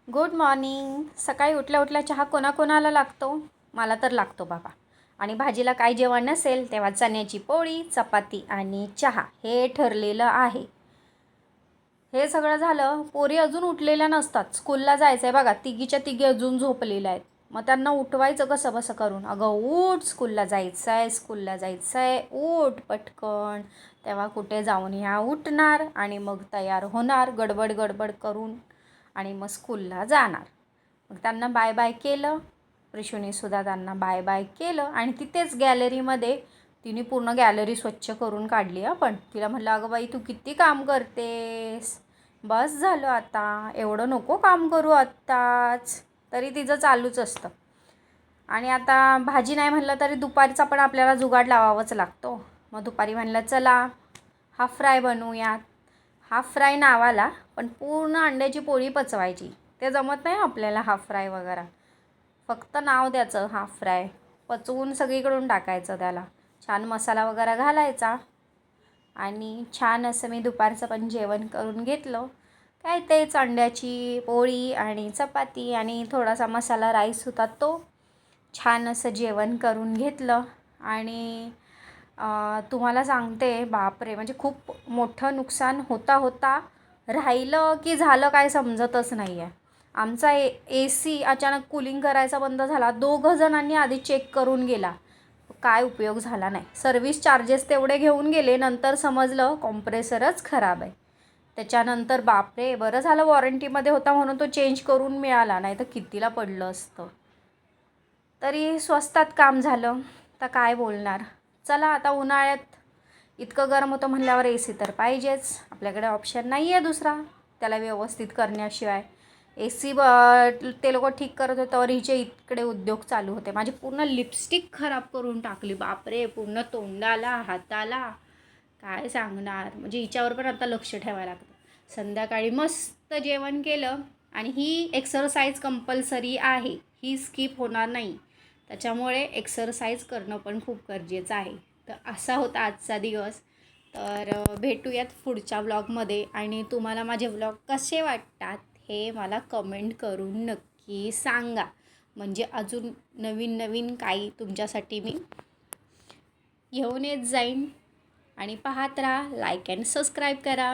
Good morning. सकाळी उठल्या उठल्या चहा कोणाकोणाला लागतो? मला तर लागतो बाबा. आणि भाजीला काय जेवण नसेल तेव्हा चण्याची पोळी, चपाती आणि चहा हे ठरलेलं आहे. हे सगळं झालं, पोरी अजून उठलेल्या नसतात. स्कूलला जायचं आहे बघा, तिघीच्या तिघी अजून झोपलेल्या आहेत. मग त्यांना उठवायचं कसं बसं करून, अगं उठ, स्कूलला जायचं आहे, स्कूलला जायचं आहे, उठ पटकन. तेव्हा कुठे जाऊन ह्या उठणार आणि मग तयार होणार गडबड गडबड करून आणि मग स्कूलला जाणार. मग त्यांना बाय बाय केलं, प्रिशूनीसुद्धा त्यांना बाय बाय केलं आणि तिथेच गॅलरीमध्ये तिने पूर्ण गॅलरी स्वच्छ करून काढली. पण तिला म्हटलं, अगं बाई तू किती काम करतेस, बस झालं आता, एवढं नको काम करू आत्ताच. तरी तिचं चालूच असतं. आणि आता भाजी नाही म्हटलं तरी दुपारचा पण आपल्याला जुगाड लावावाच लागतो. मग दुपारी म्हणलं चला हाफ फ्राय बनवूयात. हाफ फ्राय नावाला, पण पूर्ण अंड्याची पोळी पचवायची. ते जमत नाही आपल्याला हाफ फ्राय वगैरे, फक्त नाव द्यायचं हाफ फ्राय. पचवून सगळीकडून टाकायचं त्याला, छान मसाला वगैरे घालायचा. आणि छान असं मी दुपारचं पण जेवण करून घेतलं. काय तेच अंड्याची पोळी आणि चपाती आणि थोडासा मसाला राईस होता तो. छान असं जेवण करून घेतलं. आणि तुम्हाला सांगते बापरे, म्हणजे खूप मोठं नुकसान होता राहिलं की झालं काय समजतच नाही आहे. आमचा AC अचानक कूलिंग करायचा बंद झाला. 2 जणांनी आधी चेक करून गेला, काय उपयोग झाला नाही. सर्व्हिस चार्जेस तेवढे घेऊन गेले, नंतर समजलं कॉम्प्रेसरच खराब आहे. त्याच्यानंतर बापरे, बरं झालं वॉरंटीमध्ये होता म्हणून तो चेंज करून मिळाला, नाही तर कितीला पडलं असतं. तरी स्वस्तात काम झालं. तर काय बोलणार. चला आता उन्हाळ्यात इतकं गरम होतं म्हणल्यावर AC तर पाहिजेच, आपल्याकडे ऑप्शन नाही आहे दुसरा त्याला व्यवस्थित करण्याशिवाय. AC ते लोक ठीक करत होते तर हिचे इकडे उद्योग चालू होते. माझी पूर्ण लिपस्टिक खराब करून टाकली बापरे, पूर्ण तोंडाला हाताला, काय सांगणार. म्हणजे हिच्यावर पण आता लक्ष ठेवायला लागतं. संध्याकाळी मस्त जेवण केलं आणि ही एक्सरसाइज कंपल्सरी आहे, ही स्किप होणार नाही. त्याच्यामुळे एक्सरसाइज करणं पण खूप गरजेचं आहे. तर असा होता आजचा दिवस. तर भेटूयात पुढच्या व्लॉगमध्ये. आणि तुम्हाला माझे व्लॉग कसे वाटतात हे मला कमेंट करून नक्की सांगा, म्हणजे अजून नवीन नवीन काही तुमच्यासाठी मी घेऊन येत जाईन. आणि पाहत राहा, लाईक अँड सबस्क्राईब करा.